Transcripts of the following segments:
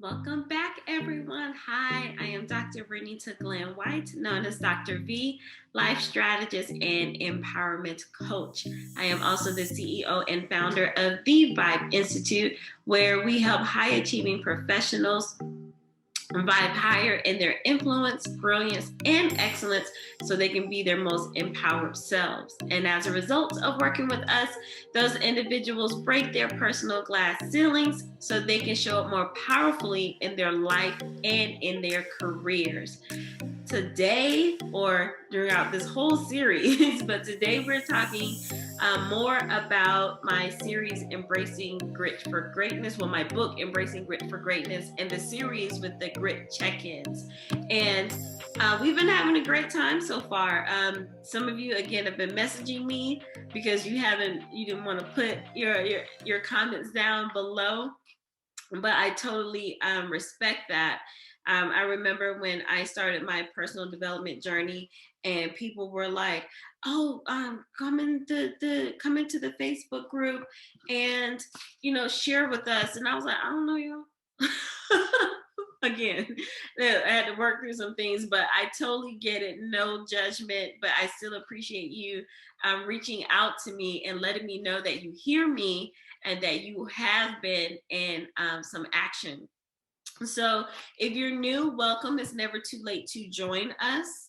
Welcome back, everyone. Hi, I am Dr. Vernita Glenn White, known as Dr. V, life strategist and empowerment coach. I am also the CEO and founder of the Vibe Institute, where we help high achieving professionals vibe higher in their influence, brilliance, and excellence so they can be their most empowered selves. And as a result of working with us, those individuals break their personal glass ceilings so they can show up more powerfully in their life and in their careers. Today, or throughout this whole series, but today we're talking more about my series Embracing Grit for Greatness. Well, my book Embracing Grit for Greatness, and the series with the grit check-ins. And we've been having a great time so far. Some of you again have been messaging me because you didn't want to put your comments down below, but I totally respect that. I remember when I started my personal development journey, and people were like, "Oh, come into the Facebook group, and share with us." And I was like, "I don't know y'all." Again, I had to work through some things, but I totally get it. No judgment, but I still appreciate you reaching out to me and letting me know that you hear me and that you have been in some action. So if you're new, welcome. It's never too late to join us.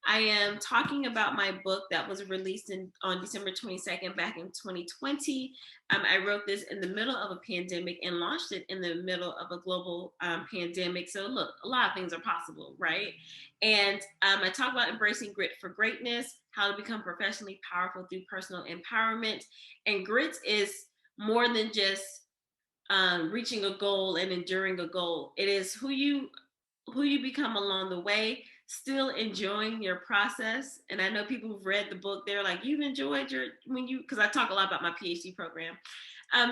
I am talking about my book that was released on December 22nd back in 2020. I wrote this in the middle of a pandemic and launched it in the middle of a global pandemic. So look, a lot of things are possible, right? And I talk about embracing grit for greatness, how to become professionally powerful through personal empowerment. And grit is more than just reaching a goal and enduring a goal. It is who you become along the way, still enjoying your process. And I know people who've read the book, they're like, "You've enjoyed because I talk a lot about my PhD program.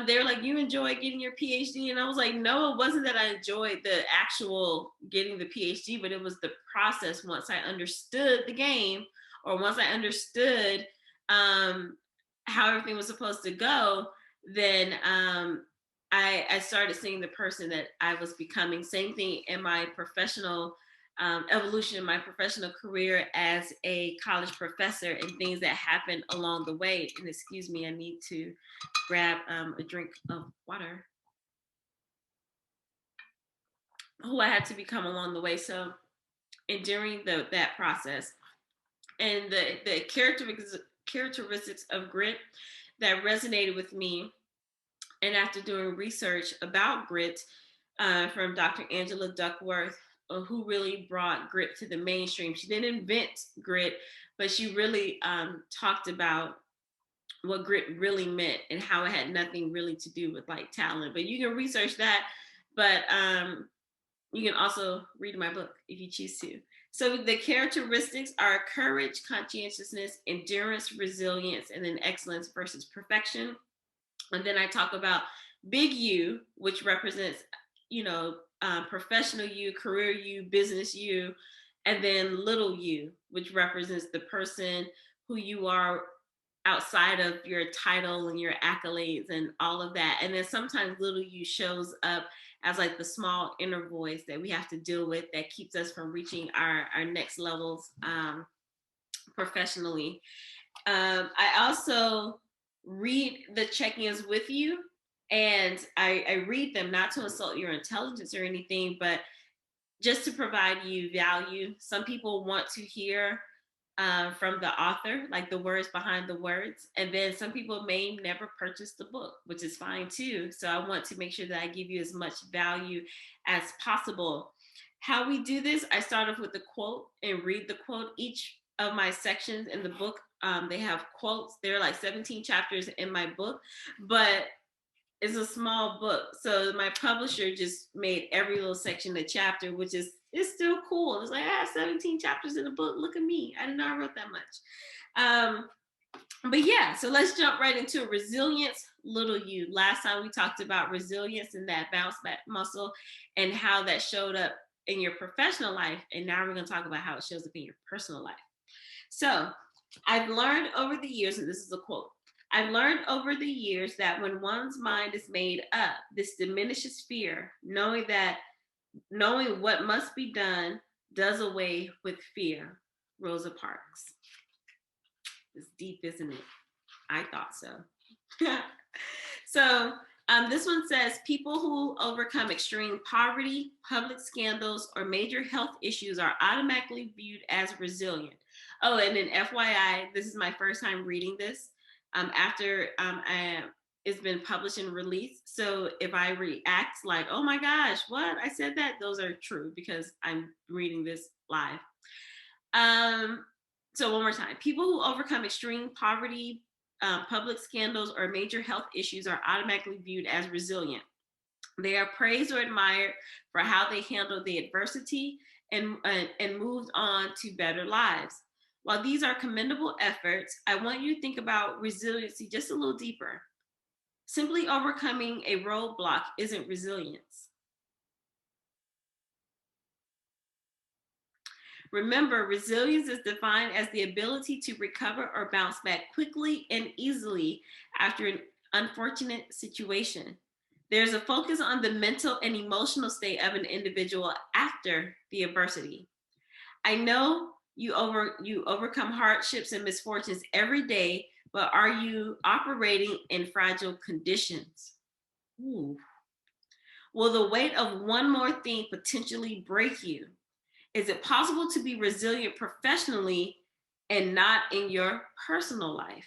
They're like, "You enjoyed getting your PhD?" And I was like, "No, it wasn't that I enjoyed the actual getting the PhD, but it was the process. Once I understood the game, or once I understood how everything was supposed to go, then I started seeing the person that I was becoming." Same thing in my professional evolution in my professional career as a college professor, and things that happened along the way. And excuse me, I need to grab a drink of water. Who I had to become along the way. So, and during that process, and the characteristics of grit that resonated with me, and after doing research about grit from Dr. Angela Duckworth, who really brought grit to the mainstream. She didn't invent grit, but she really talked about what grit really meant and how it had nothing really to do with like talent. But you can research that. But you can also read my book if you choose to. So the characteristics are courage, conscientiousness, endurance, resilience, and then excellence versus perfection. And then I talk about big U, which represents, professional you, career you, business you, and then little u, which represents the person who you are outside of your title and your accolades and all of that. And then sometimes little u shows up as like the small inner voice that we have to deal with that keeps us from reaching our next levels professionally. I also read the check-ins with you, and I read them not to insult your intelligence or anything, but just to provide you value. Some people want to hear from the author, like the words behind the words. And then some people may never purchase the book, which is fine too. So I want to make sure that I give you as much value as possible. How we do this, I start off with the quote and read the quote. Each of my sections in the book, they have quotes. There are like 17 chapters in my book, but it's a small book. So my publisher just made every little section a chapter, which is it's still cool. It's like, I have 17 chapters in a book. Look at me. I didn't know I wrote that much. But yeah, so let's jump right into resilience, little u. Last time we talked about resilience and that bounce back muscle and how that showed up in your professional life. And now we're going to talk about how it shows up in your personal life. So I've learned over the years, and this is a quote, I've learned over the years that when one's mind is made up, this diminishes fear, knowing that Knowing what must be done does away with fear. Rosa Parks. It's deep, isn't it? I thought so. So this one says people who overcome extreme poverty, public scandals, or major health issues are automatically viewed as resilient. Oh, and then FYI, this is my first time reading this after it's been published and released. So if I react like, oh my gosh, what? I said that, those are true because I'm reading this live. So one more time, people who overcome extreme poverty, public scandals, or major health issues are automatically viewed as resilient. They are praised or admired for how they handled the adversity and moved on to better lives. While these are commendable efforts, I want you to think about resiliency just a little deeper. Simply overcoming a roadblock isn't resilience. Remember, resilience is defined as the ability to recover or bounce back quickly and easily after an unfortunate situation. There's a focus on the mental and emotional state of an individual after the adversity. I know you overcome hardships and misfortunes every day, but are you operating in fragile conditions? Ooh. Will the weight of one more thing potentially break you? Is it possible to be resilient professionally and not in your personal life?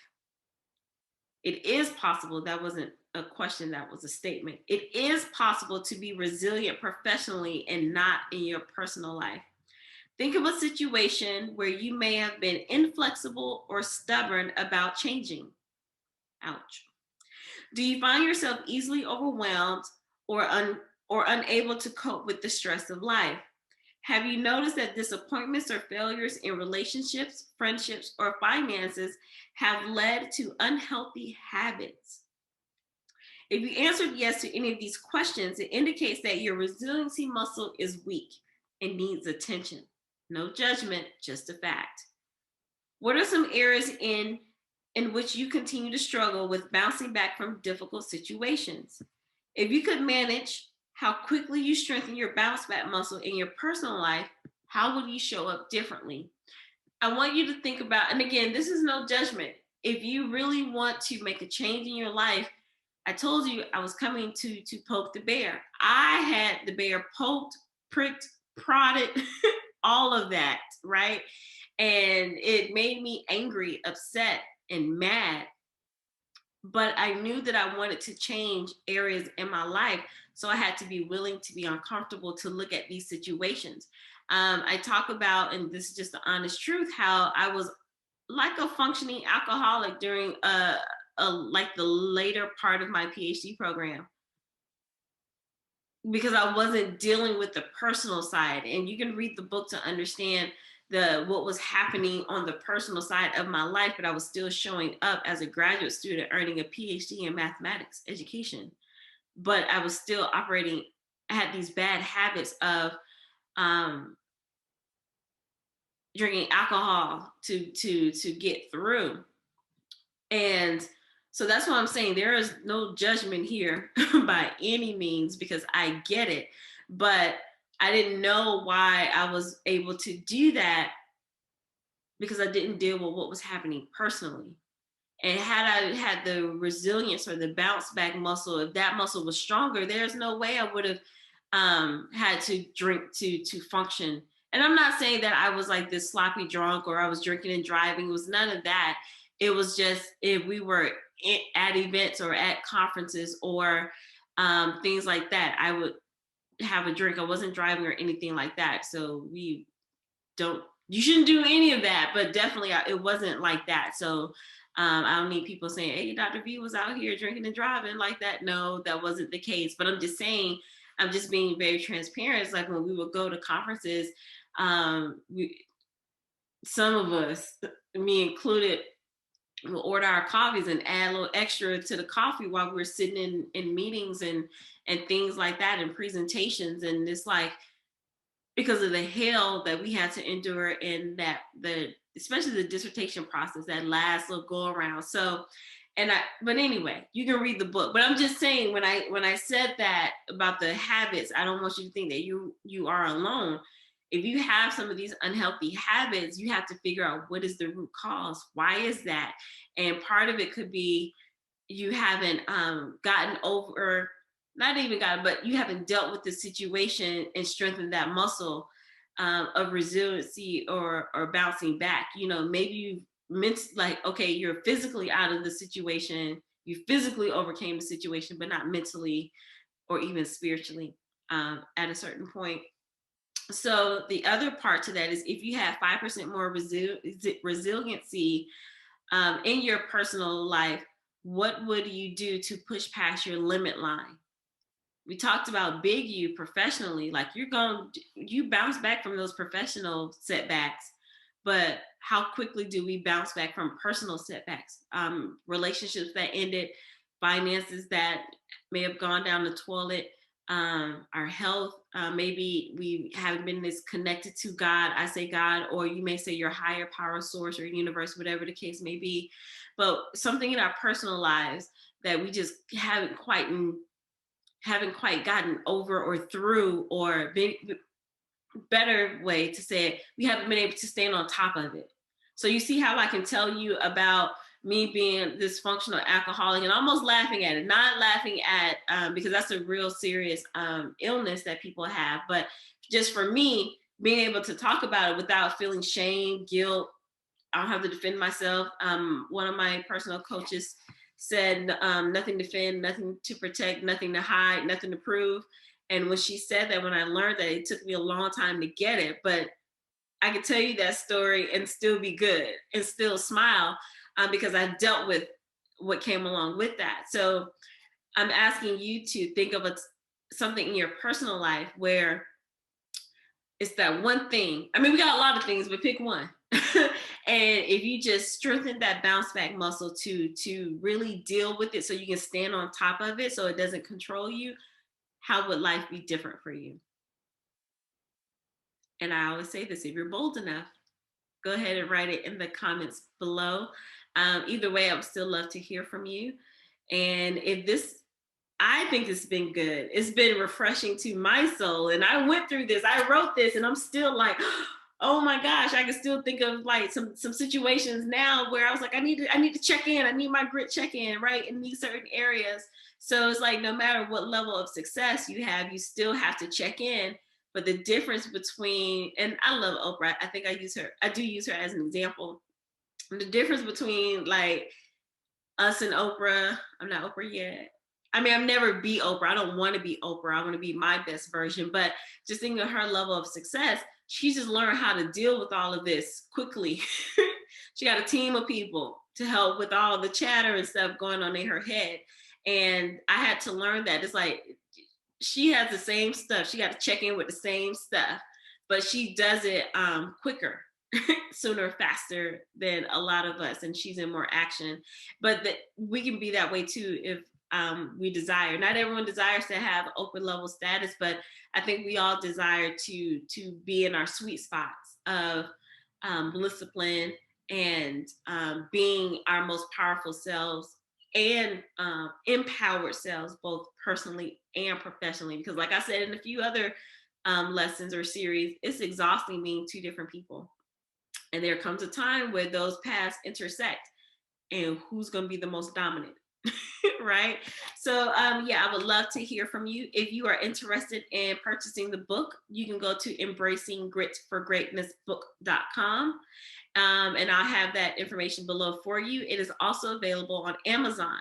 It is possible. That wasn't a question, that was a statement. It is possible to be resilient professionally and not in your personal life. Think of a situation where you may have been inflexible or stubborn about changing. Ouch. Do you find yourself easily overwhelmed or unable to cope with the stress of life? Have you noticed that disappointments or failures in relationships, friendships, or finances have led to unhealthy habits? If you answered yes to any of these questions, it indicates that your resiliency muscle is weak and needs attention. No judgment, just a fact. What are some areas in which you continue to struggle with bouncing back from difficult situations? If you could manage how quickly you strengthen your bounce back muscle in your personal life, how would you show up differently? I want you to think about, and again, this is no judgment. If you really want to make a change in your life, I told you I was coming to poke the bear. I had the bear poked, pricked, prodded, all of that, right? And it made me angry, upset, and mad. But I knew that I wanted to change areas in my life. So I had to be willing to be uncomfortable to look at these situations. I talk about, and this is just the honest truth, how I was like a functioning alcoholic during like the later part of my PhD program because I wasn't dealing with the personal side. And you can read the book to understand what was happening on the personal side of my life, but I was still showing up as a graduate student earning a PhD in mathematics education. But I was still operating, I had these bad habits of drinking alcohol to get through. And so that's what I'm saying. There is no judgment here by any means because I get it. But I didn't know why I was able to do that because I didn't deal with what was happening personally. And had I had the resilience or the bounce back muscle, if that muscle was stronger, there's no way I would have had to drink to function. And I'm not saying that I was like this sloppy drunk or I was drinking and driving. It was none of that. It was just if we were at events or at conferences or things like that, I would have a drink. I wasn't driving or anything like that. So you shouldn't do any of that, but definitely it wasn't like that. So I don't need people saying, hey, Dr. V was out here drinking and driving like that. No, that wasn't the case. But I'm just saying, I'm just being very transparent. It's like when we would go to conferences, some of us, me included, will order our coffees and add a little extra to the coffee while we're sitting in meetings and things like that and presentations. And it's like, because of the hell that we had to endure in that, especially the dissertation process, that last little go around. So, But anyway, you can read the book. But I'm just saying, when I said that about the habits, I don't want you to think that you are alone. If you have some of these unhealthy habits, you have to figure out what is the root cause. Why is that? And part of it could be you haven't gotten over, not even gotten, but you haven't dealt with the situation and strengthened that muscle of resiliency or bouncing back. Maybe you've like, okay, you're physically out of the situation, you physically overcame the situation, but not mentally or even spiritually at a certain point. So the other part to that is, if you have 5% more resiliency in your personal life, what would you do to push past your limit line? We talked about big you professionally, like you bounce back from those professional setbacks, but how quickly do we bounce back from personal setbacks? Relationships that ended, finances that may have gone down the toilet, our health. Maybe we haven't been as connected to God. I say God, or you may say your higher power source or universe, whatever the case may be. But something in our personal lives that we just haven't quite gotten over or through, or better way to say it, we haven't been able to stand on top of it. So you see how I can tell you about me being this functional alcoholic and almost laughing at it, not laughing at, because that's a real serious illness that people have. But just for me, being able to talk about it without feeling shame, guilt, I don't have to defend myself. One of my personal coaches said, nothing to defend, nothing to protect, nothing to hide, nothing to prove. And when she said that, when I learned that, it took me a long time to get it, but I could tell you that story and still be good and still smile because I dealt with what came along with that. So I'm asking you to think of something in your personal life where it's that one thing. I mean, we got a lot of things, but pick one. And if you just strengthen that bounce back muscle to really deal with it so you can stand on top of it so it doesn't control you, how would life be different for you? And I always say this, if you're bold enough, go ahead and write it in the comments below. Either way, I would still love to hear from you. And I think it's been good. It's been refreshing to my soul. And I went through this, I wrote this, and I'm still like, oh my gosh, I can still think of like some situations now where I was like, I need to check in. I need my grit check in, right? In these certain areas. So it's like, no matter what level of success you have, you still have to check in. But the difference between, and I love Oprah. I think I do use her as an example. And the difference between like us and Oprah, I'm not Oprah yet. I mean, I've never be Oprah. I don't want to be Oprah. I want to be my best version. But just thinking of her level of success, she just learned how to deal with all of this quickly. She got a team of people to help with all the chatter and stuff going on in her head. And I had to learn that. It's like, she has the same stuff. She got to check in with the same stuff, but she does it quicker, sooner, faster than a lot of us. And she's in more action. But we can be that way too if we desire. Not everyone desires to have open level status, but I think we all desire to be in our sweet spots of discipline and being our most powerful selves and empowered selves, both personally and professionally. Because like I said in a few other lessons or series, it's exhausting being two different people. And there comes a time where those paths intersect and who's going to be the most dominant. Right? So yeah, I would love to hear from you. If you are interested in purchasing the book, you can go to embracinggritforgreatnessbook.com. And I'll have that information below for you. It is also available on Amazon.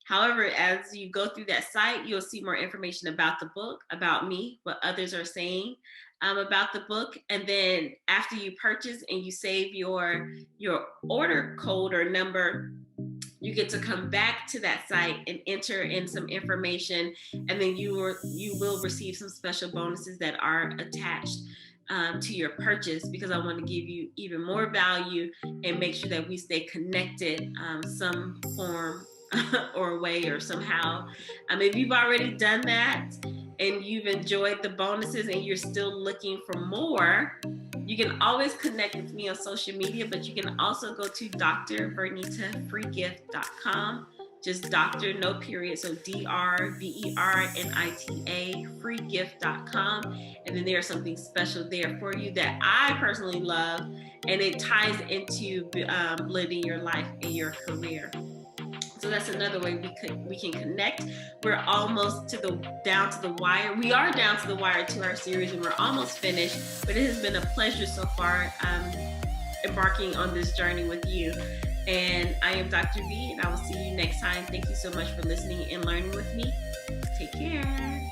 However, as you go through that site, you'll see more information about the book, about me, what others are saying about the book. And then after you purchase and you save your order code or number, you get to come back to that site and enter in some information, and then you will receive some special bonuses that are attached to your purchase, because I want to give you even more value and make sure that we stay connected some form or way or somehow. If you've already done that and you've enjoyed the bonuses and you're still looking for more, you can always connect with me on social media, but you can also go to drvernitafreegift.com just Dr. No period. So DRVERNITA, freegift.com. And then there's something special there for you that I personally love. And it ties into living your life and your career. So that's another way we can connect. We're almost down to the wire. We are down to the wire to our series, and we're almost finished. But it has been a pleasure so far embarking on this journey with you. And I am Dr. V, and I will see you next time. Thank you so much for listening and learning with me. Take care.